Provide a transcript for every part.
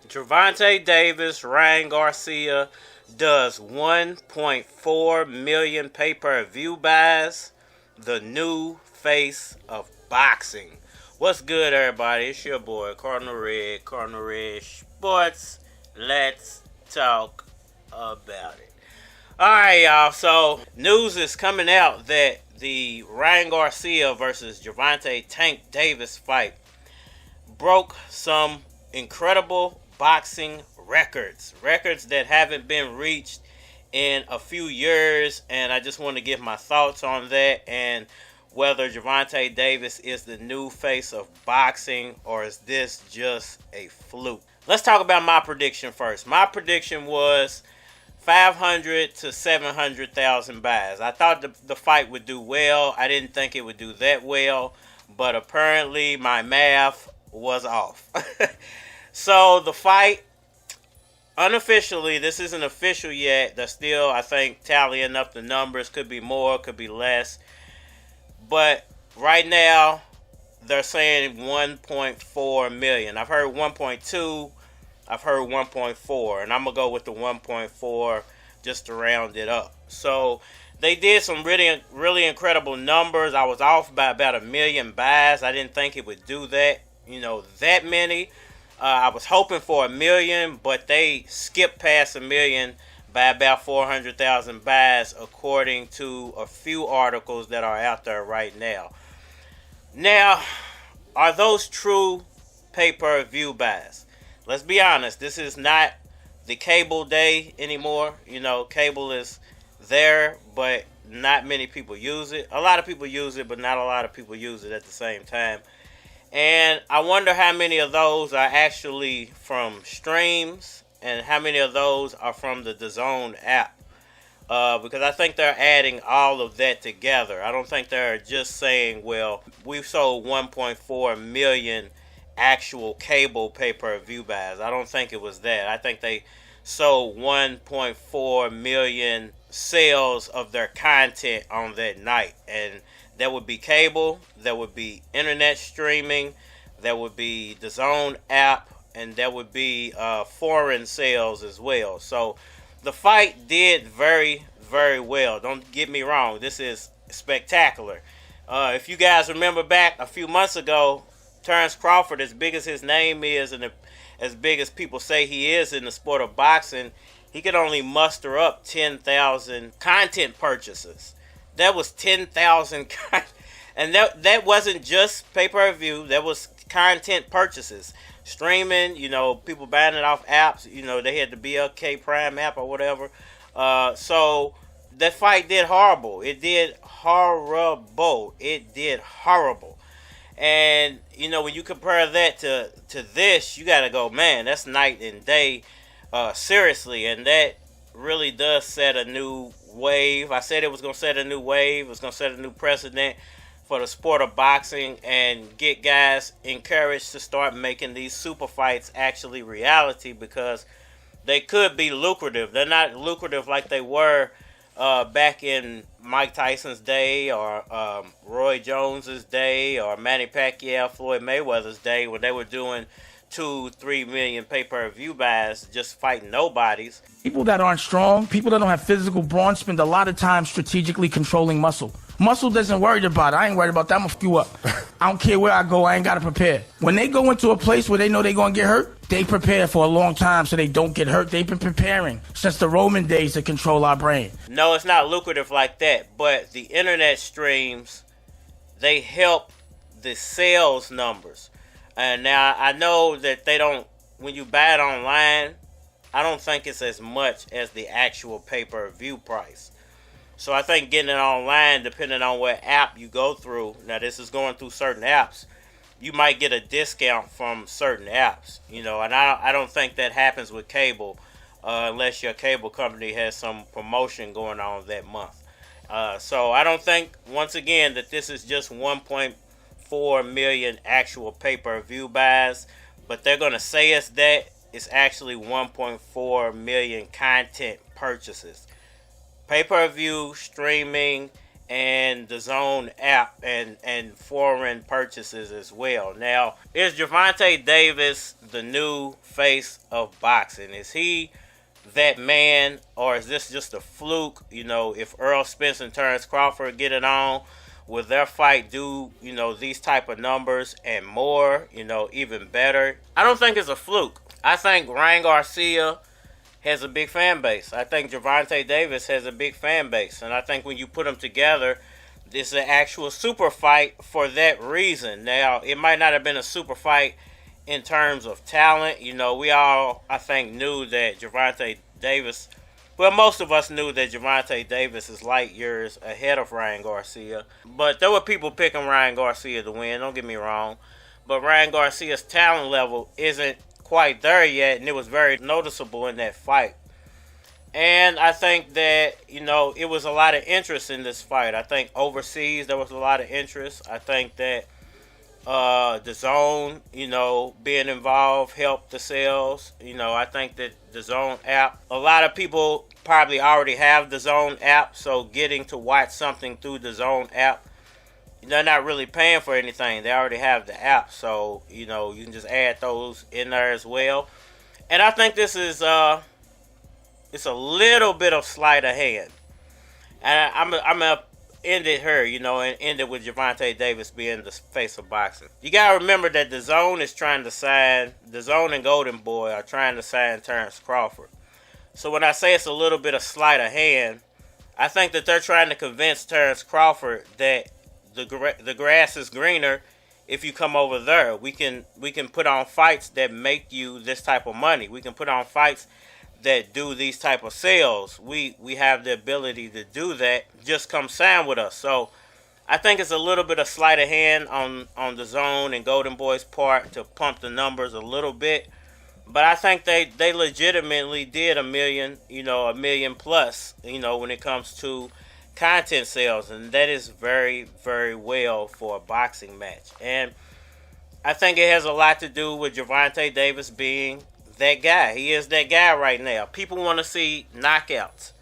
Gervonta Davis, Ryan Garcia does 1.4 million pay-per-view buys. The new face of boxing. What's good, everybody? It's your boy, Cardinal Red Sports. Let's talk about it. Alright, y'all. So, news is coming out that the Ryan Garcia versus Gervonta Tank Davis fight broke some incredible boxing records that haven't been reached in a few years, and I just want to give my thoughts on that and whether Gervonta Davis is the new face of boxing or is this just a fluke. Let's talk about my prediction first. My prediction was 500 to 700,000 buys. I thought the fight would do well. I didn't think it would do that well, but apparently my math was off. So the fight, unofficially, this isn't official yet. They're still, I think, tallying up the numbers. Could be more, could be less. But right now, they're saying 1.4 million. I've heard 1.2. I've heard 1.4. And I'm going to go with the 1.4 just to round it up. So they did some really incredible numbers. I was off by about 1 million buys. I didn't think it would do that, that many. I was hoping for 1 million, but they skipped past 1 million by about 400,000 buys, according to a few articles that are out there right now. Now, are those true pay-per-view buys? Let's be honest, this is not the cable day anymore. Cable is there, but not many people use it. A lot of people use it, but not a lot of people use it at the same time. And I wonder how many of those are actually from streams and how many of those are from the DAZN app. Because I think they're adding all of that together. I don't think they're just saying, well, we've sold 1.4 million actual cable pay-per-view buys. I don't think it was that. I think they sold 1.4 million sales of their content on that night. And that would be cable, that would be internet streaming, that would be the DAZN app, and that would be foreign sales as well. So the fight did very, very well. Don't get me wrong. This is spectacular. If you guys remember back a few months ago, Terrence Crawford, as big as his name is and as big as people say he is in the sport of boxing, he could only muster up 10,000 content purchases. That was 10,000, and that wasn't just pay-per-view. That was content purchases, streaming. People buying it off apps. They had the BLK Prime app or whatever. So that fight did horrible. It did horrible. It did horrible. And when you compare that to this, you gotta go, man. That's night and day. Seriously, and that really does set a new wave. I said it was going to set a new wave. It was going to set a new precedent for the sport of boxing and get guys encouraged to start making these super fights actually reality, because they could be lucrative. They're not lucrative like they were back in Mike Tyson's day or Roy Jones's day or Manny Pacquiao, Floyd Mayweather's day, when they were doing 2-3 million pay-per-view buys just fighting nobodies. People that aren't strong, people that don't have physical brawn, spend a lot of time strategically controlling muscle. Muscle doesn't worry about it. I ain't worried about that. I'm going to fuck you up. I don't care where I go. I ain't got to prepare. When they go into a place where they know they're going to get hurt, they prepare for a long time so they don't get hurt. They've been preparing since the Roman days to control our brain. No, it's not lucrative like that. But the internet streams, they help the sales numbers. And now I know that they don't, when you buy it online, I don't think it's as much as the actual pay-per-view price. So I think getting it online, depending on what app you go through, now this is going through certain apps, you might get a discount from certain apps, and I don't think that happens with cable unless your cable company has some promotion going on that month. So I don't think, once again, that this is just 1.4 million actual pay-per-view buys, but they're going to say it's that. It's actually 1.4 million content purchases. pay-per-view, streaming, and the Zone app, and foreign purchases as well. Now, is Gervonta Davis the new face of boxing? Is he that man, or is this just a fluke? If Errol, Spence, and Terrence Crawford get it on, will their fight do, these type of numbers and more, even better? I don't think it's a fluke. I think Ryan Garcia has a big fan base. I think Gervonta Davis has a big fan base. And I think when you put them together, it's an actual super fight for that reason. Now, it might not have been a super fight in terms of talent. We all, I think, knew that Gervonta Davis, well, most of us knew that Gervonta Davis is light years ahead of Ryan Garcia. But there were people picking Ryan Garcia to win, don't get me wrong. But Ryan Garcia's talent level isn't quite there yet, and it was very noticeable in that fight. And I think that, it was a lot of interest in this fight. I think overseas there was a lot of interest. I think that the Zone, being involved helped the sales. I think that the Zone app, a lot of people probably already have the Zone app, so getting to watch something through the Zone app, they're not really paying for anything. They already have the app, so you can just add those in there as well. And I think this is it's a little bit of sleight of hand. And I'm gonna end it here, and end it with Gervonta Davis being the face of boxing. You gotta remember that the Zone and Golden Boy are trying to sign Terrence Crawford. So when I say it's a little bit of sleight of hand, I think that they're trying to convince Terrence Crawford that the grass is greener if you come over there. We can put on fights that make you this type of money. We can put on fights that do these type of sales. We have the ability to do that. Just come sign with us. So I think it's a little bit of sleight of hand on the Zone and Golden Boy's part to pump the numbers a little bit. But I think they legitimately did a million plus, when it comes to content sales, and that is very, very well for a boxing match. And I think it has a lot to do with Gervonta Davis being that guy. He is that guy right now. People want to see knockouts.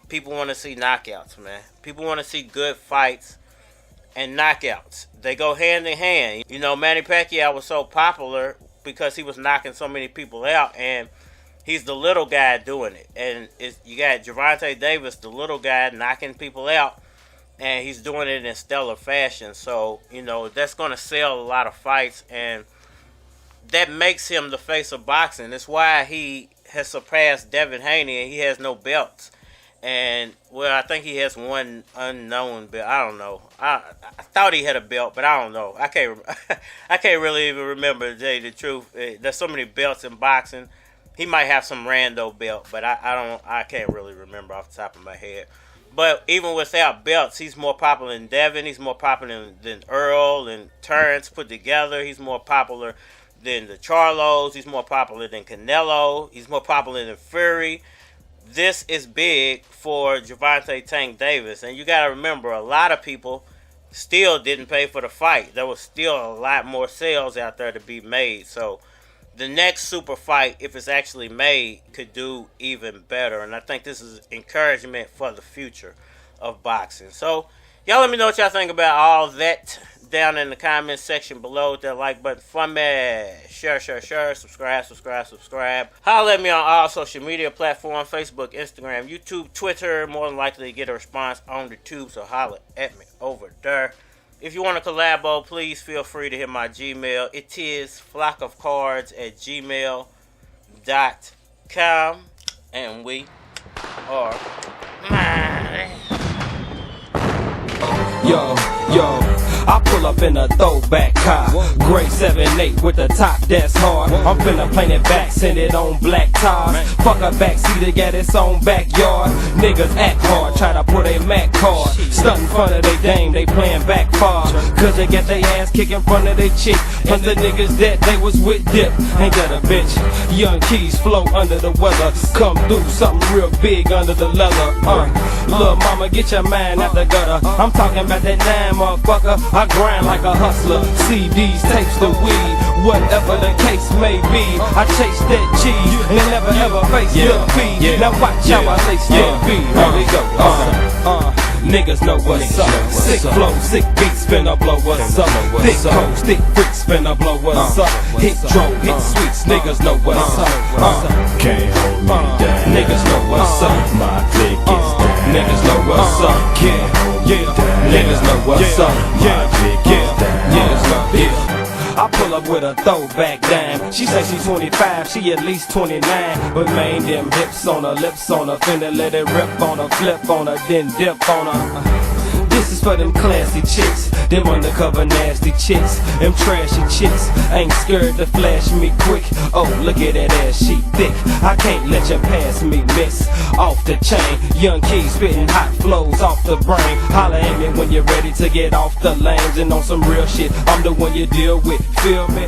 People want to see knockouts, man. People want to see good fights and knockouts. They go hand in hand. Manny Pacquiao was so popular because he was knocking so many people out, and he's the little guy doing it. And you got Gervonta Davis, the little guy, knocking people out, and he's doing it in stellar fashion. So, that's going to sell a lot of fights, and that makes him the face of boxing. That's why he has surpassed Devin Haney, and he has no belts. And, well, I think he has one unknown belt. I don't know. I thought he had a belt, but I don't know. I can't really even remember, to tell you the truth. There's so many belts in boxing. He might have some rando belt, but I can't really remember off the top of my head. But even without belts, he's more popular than Devin. He's more popular than Errol and Terrence put together. He's more popular than the Charlos. He's more popular than Canelo. He's more popular than Fury. This is big for Gervonta Tank Davis. And you got to remember, a lot of people still didn't pay for the fight. There was still a lot more sales out there to be made. So the next super fight, if it's actually made, could do even better. And I think this is encouragement for the future of boxing. So y'all let me know what y'all think about all that down in the comment section below. With that like button for me. Share, subscribe. Holler at me on all social media platforms, Facebook, Instagram, YouTube, Twitter. More than likely to get a response on the tube, so holler at me over there. If you want to collabo, please feel free to hit my Gmail. It is flockofcards@gmail.com. And we are mine. Yo, I pull up in a throwback car, gray 7-8 with the top that's hard. I'm finna plane it back, send it on black tires. Fuck a backseat to get its own backyard. Niggas act hard, try to put a Mac card. Stuntin' front of they dame, they playing back far. Cause they got their ass kicked in front of they chick. And the niggas that they was with dip. Ain't that a bitch? Young keys flow under the weather. Come through something real big under the leather. Lil' mama, get your mind out the gutter. I'm talking about that 9, motherfucker. I grind like a hustler. CDs, tapes, the weed, whatever the case may be. I chase that cheese and never ever face defeat. Now watch how I say stampede. Here we go. Niggas know what's up. Sick flow, sick beats, finna blow us up. Thick hoes, thick freaks, finna blow us up. Hit drum, hit sweets, niggas know what's up. Can't hold me down. Niggas know what's up. My click is down. Niggas know what's up. Can't hold me down. Niggas know what's up. My click is down. Yeah. I pull up with a throwback dime. She say she's 25, she at least 29. But man, them hips on her, lips on her, finna let it rip on her, flip on her, then dip on her. This is for them classy chicks, them undercover nasty chicks, them trashy chicks, ain't scared to flash me quick. Oh, look at that ass, she thick. I can't let you pass me, miss. Off the chain, young keys spitting hot flows off the brain. Holla at me when you're ready to get off the lanes and on some real shit. I'm the one you deal with, feel me?